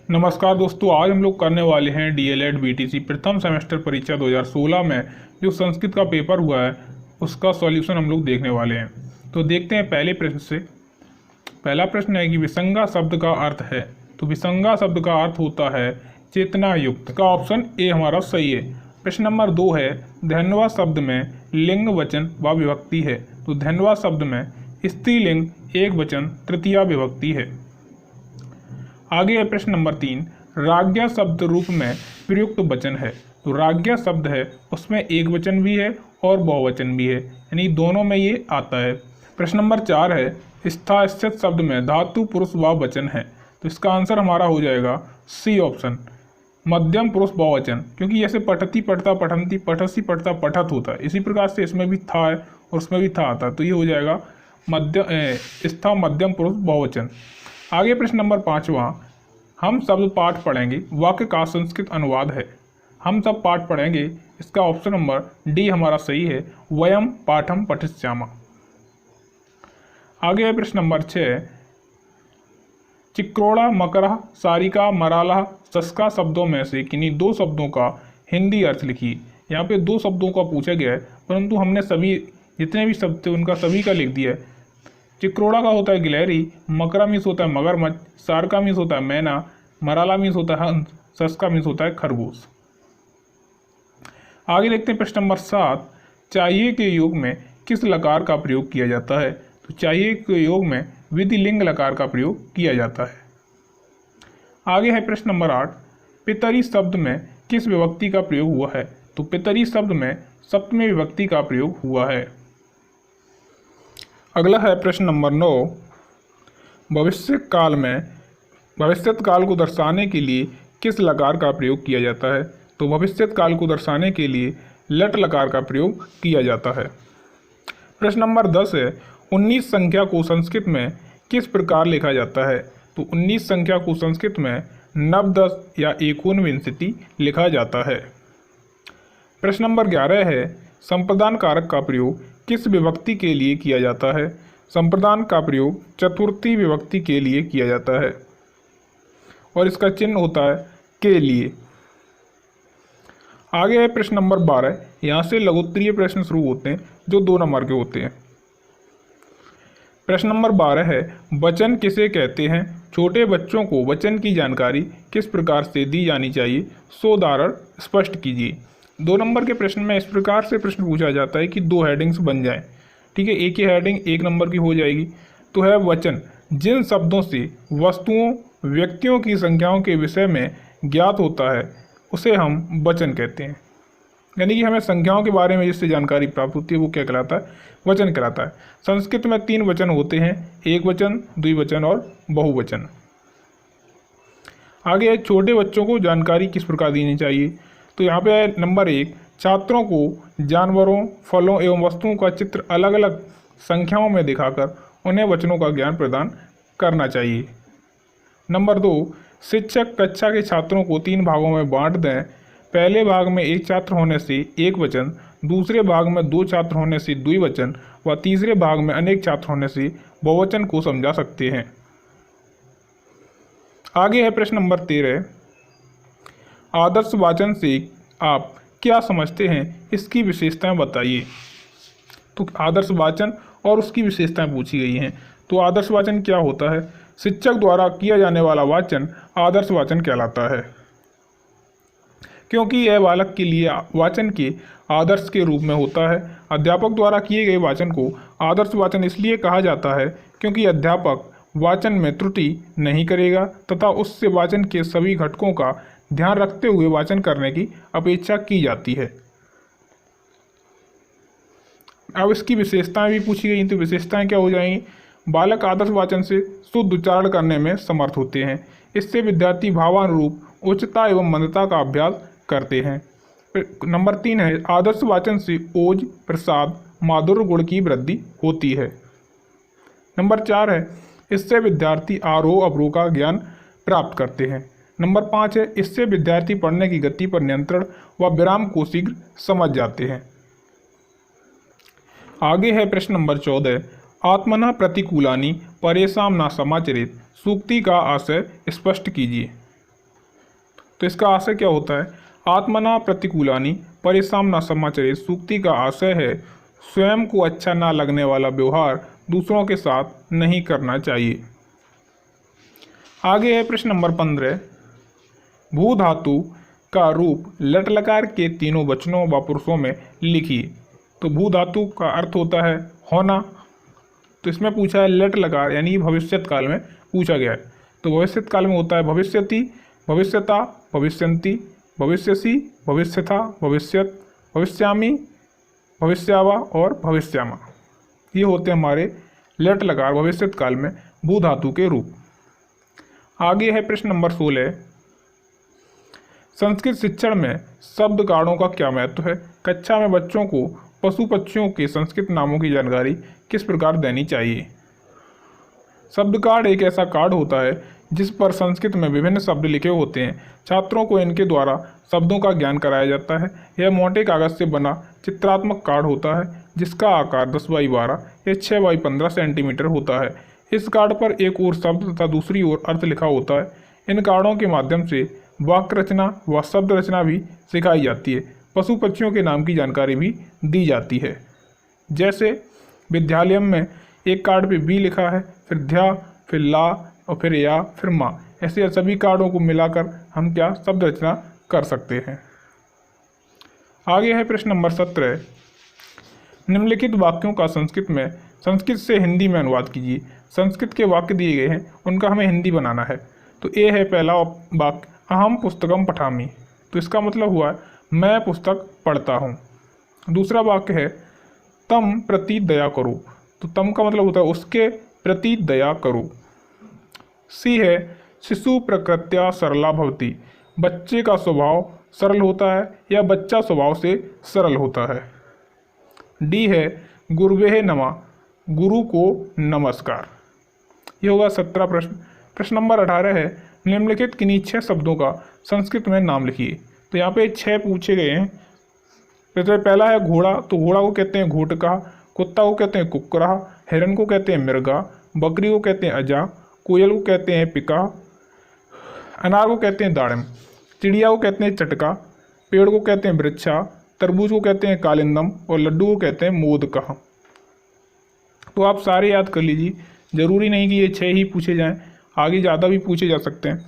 नमस्कार दोस्तों, आज हम लोग करने वाले हैं डीएलएड बीटीसी प्रथम सेमेस्टर परीक्षा 2016 में जो संस्कृत का पेपर हुआ है उसका सॉल्यूशन हम लोग देखने वाले हैं। तो देखते हैं पहले प्रश्न से। पहला प्रश्न है कि विसंगा शब्द का अर्थ है। तो विसंगा शब्द का अर्थ होता है चेतना युक्त। का ऑप्शन ए हमारा सही है। प्रश्न नंबर 2 है धन्वा शब्द में लिंग वचन व विभक्ति है। तो धन्वा शब्द में स्त्रीलिंग एक वचन तृतीया विभक्ति है। आगे है प्रश्न नंबर 3, राज्ञा शब्द रूप में प्रयुक्त वचन है। तो राज्ञा शब्द है उसमें एक वचन भी है और बहुवचन भी है, यानी दोनों में ये आता है। प्रश्न नंबर 4 है स्था स्थित शब्द में धातु पुरुष व वचन है। तो इसका आंसर हमारा हो जाएगा सी ऑप्शन, मध्यम पुरुष बहुवचन, क्योंकि जैसे पठती पठता पठंती पठसी पठता पठत होता है, इसी प्रकार से इसमें भी था है और उसमें भी था आता है। तो ये हो जाएगा स्था मध्यम पुरुष बहुवचन। आगे प्रश्न नंबर 5वां, हम शब्द पाठ पढ़ेंगे, वाक्य का संस्कृत अनुवाद है। हम सब पाठ पढ़ेंगे, इसका ऑप्शन नंबर डी हमारा सही है, वयम पाठम पठिष्यामः। आगे है प्रश्न नंबर 6, चिक्रोड़ा मकरह सारिका मराला सस्का शब्दों में से किन्हीं दो शब्दों का हिंदी अर्थ लिखिए। यहाँ पे दो शब्दों का पूछा गया है, परंतु हमने सभी जितने भी शब्द थे उनका सभी का लिख दिया है। चिक्रोड़ा का होता है गिलहरी, मकरा मीन्स होता है मगरमच्छ, सारका मीन्स होता है मैना, मराला मीन्स होता है हंस, सस्का मीन्स होता है खरगोश। आगे देखते हैं प्रश्न नंबर 7, चाहिए के योग में किस लकार का प्रयोग किया जाता है। तो चाहिए के योग में विधिलिंग लकार का प्रयोग किया जाता है। आगे है प्रश्न नंबर 8, पितरी शब्द में किस विभक्ति का प्रयोग हुआ है। तो पितरी शब्द में सप्तमी विभक्ति का प्रयोग हुआ है। अगला है प्रश्न नंबर 9, भविष्यत काल को दर्शाने के लिए किस लकार का प्रयोग किया जाता है। तो भविष्यत काल को दर्शाने के लिए लट लकार का प्रयोग किया जाता है। प्रश्न नंबर 10 है 19 संख्या को संस्कृत में किस प्रकार लिखा जाता है। तो 19 संख्या को संस्कृत में नवदश या एकोनविंशति लिखा जाता है। प्रश्न नंबर 11 है संप्रदान कारक का प्रयोग किस विभक्ति के लिए किया जाता है। संप्रदान का प्रयोग चतुर्थी विभक्ति के लिए किया जाता है और इसका चिन्ह होता है के लिए। आगे है प्रश्न नंबर 12, यहाँ से लघुत्तरीय प्रश्न शुरू होते हैं जो 2 नंबर के होते हैं। प्रश्न नंबर 12 है वचन किसे कहते हैं। छोटे बच्चों को वचन की जानकारी किस प्रकार से दी जानी चाहिए, सो उदाहरण स्पष्ट कीजिए। 2 नंबर के प्रश्न में इस प्रकार से प्रश्न पूछा जाता है कि 2 हेडिंग्स बन जाएं। ठीक है, एक ही हेडिंग 1 नंबर की हो जाएगी। तो है वचन जिन शब्दों से वस्तुओं व्यक्तियों की संख्याओं के विषय में ज्ञात होता है उसे हम वचन कहते हैं, यानी कि हमें संख्याओं के बारे में जिससे जानकारी प्राप्त होती है वो क्या कहलाता है, वचन कहलाता है। संस्कृत में 3 वचन होते हैं, एक वचन, द्विवचन और बहुवचन। आगे छोटे बच्चों को जानकारी किस प्रकार देनी चाहिए। तो यहाँ पे है नंबर 1, छात्रों को जानवरों फलों एवं वस्तुओं का चित्र अलग अलग संख्याओं में दिखाकर उन्हें वचनों का ज्ञान प्रदान करना चाहिए। नंबर 2, शिक्षक कक्षा के छात्रों को 3 भागों में बांट दें। पहले भाग में 1 छात्र होने से एक वचन, दूसरे भाग में 2 छात्र होने से द्विवचन व तीसरे भाग में अनेक छात्र होने से बहुवचन को समझा सकते हैं। आगे है प्रश्न नंबर 13, आदर्श वाचन से आप क्या समझते हैं, इसकी विशेषताएं बताइए। तो आदर्श वाचन और उसकी विशेषताएं पूछी गई हैं। तो आदर्श वाचन क्या होता है, शिक्षक द्वारा किया जाने वाला वाचन आदर्श वाचन कहलाता है, क्योंकि यह बालक के लिए वाचन के आदर्श के रूप में होता है। अध्यापक द्वारा किए गए वाचन को आदर्श वाचन इसलिए कहा जाता है क्योंकि अध्यापक वाचन में त्रुटि नहीं करेगा तथा उससे वाचन के सभी घटकों का ध्यान रखते हुए वाचन करने की अपेक्षा की जाती है। अब इसकी विशेषताएं भी पूछी गई, तो विशेषताएं क्या हो जाएंगी, बालक आदर्श वाचन से शुद्ध उच्चारण करने में समर्थ होते हैं। इससे विद्यार्थी भावानुरूप उच्चता एवं मंदता का अभ्यास करते हैं। नंबर 3 है आदर्श वाचन से ओज प्रसाद माधुर्य गुण की वृद्धि होती है। नंबर 4 है इससे विद्यार्थी आरोह अवरोह का ज्ञान प्राप्त करते हैं। नंबर 5 है इससे विद्यार्थी पढ़ने की गति पर नियंत्रण व विराम को शीघ्र समझ जाते हैं। आगे है प्रश्न नंबर 14, आत्मना प्रतिकूलानि परेशान न समाचरित सूक्ति का आशय स्पष्ट कीजिए। तो इसका आशय क्या होता है? आत्मना प्रतिकूलानि परेशान न समाचरे। सूक्ति का आशय है स्वयं को अच्छा ना लगने वाला व्यवहार दूसरों के साथ नहीं करना चाहिए। आगे है प्रश्न नंबर 15। भू धातु का रूप लट लकार के तीनों वचनों व पुरुषों में लिखिए। तो भू धातु का अर्थ होता है होना। तो इसमें पूछा है लट लकार, यानी भविष्यत काल में पूछा गया है। तो भविष्यत काल में होता है भविष्यति, भविष्यता, भविष्यन्ति, भविष्यसि, भविष्यथा, भविष्यत, भविष्यामि, भविष्यावा और भविष्यामा। ये होते हैं हमारे लट लकार भविष्यत काल में भू धातु के रूप। आगे है प्रश्न नंबर 16। संस्कृत शिक्षण में शब्द कार्डों का क्या महत्व है? कक्षा में बच्चों को पशु पक्षियों के संस्कृत नामों की जानकारी किस प्रकार देनी चाहिए? शब्द कार्ड एक ऐसा कार्ड होता है जिस पर संस्कृत में विभिन्न शब्द लिखे होते हैं। छात्रों को इनके द्वारा शब्दों का ज्ञान कराया जाता है। यह मोटे कागज से बना चित्रात्मक कार्ड होता है जिसका आकार 10x12 या 6x15 सेंटीमीटर होता है। इस कार्ड पर एक ओर शब्द तथा दूसरी ओर अर्थ लिखा होता है। इन कार्डों के माध्यम से वाक्य रचना व शब्द रचना भी सिखाई जाती है। पशु पक्षियों के नाम की जानकारी भी दी जाती है। जैसे विद्यालय में एक कार्ड पे बी लिखा है, फिर ध्या, फिर ला और फिर या, फिर माँ। ऐसे सभी कार्डों को मिलाकर हम क्या शब्द रचना कर सकते हैं। आगे है प्रश्न नंबर 17। निम्नलिखित वाक्यों का संस्कृत से हिंदी में अनुवाद कीजिए। संस्कृत के वाक्य दिए गए हैं, उनका हमें हिंदी बनाना है। तो ये है पहला वाक्य, अहम पुस्तकम पठामि। तो इसका मतलब हुआ मैं पुस्तक पढ़ता हूँ। दूसरा वाक्य है तम प्रति दया करो। तो तम का मतलब होता है उसके प्रति दया करो। सी है शिशु प्रकृत्या सरला भवति। बच्चे का स्वभाव सरल होता है या बच्चा स्वभाव से सरल होता है। डी है गुरुवे नमः, गुरु को नमस्कार। ये होगा 17 प्रश्न। प्रश्न नंबर 18 है निम्नलिखित किन्हीं 6 शब्दों का संस्कृत में नाम लिखिए। तो यहाँ पे 6 पूछे गए हैं। तो पहला है घोड़ा। तो घोड़ा को कहते हैं घोटका, कुत्ता को कहते हैं कुक्कुरा, हिरन को कहते हैं मृगा, बकरी को कहते हैं अजा, कोयल को कहते हैं पिका, अनार को कहते हैं दाड़म, चिड़िया को कहते हैं चटका, पेड़ को कहते हैं वृक्षा, तरबूज को कहते हैं कालिंदम और लड्डू को कहते हैं मोदका। तो आप सारे याद कर लीजिए, ज़रूरी नहीं कि ये 6 ही पूछे जाएं, आगे ज़्यादा भी पूछे जा सकते हैं।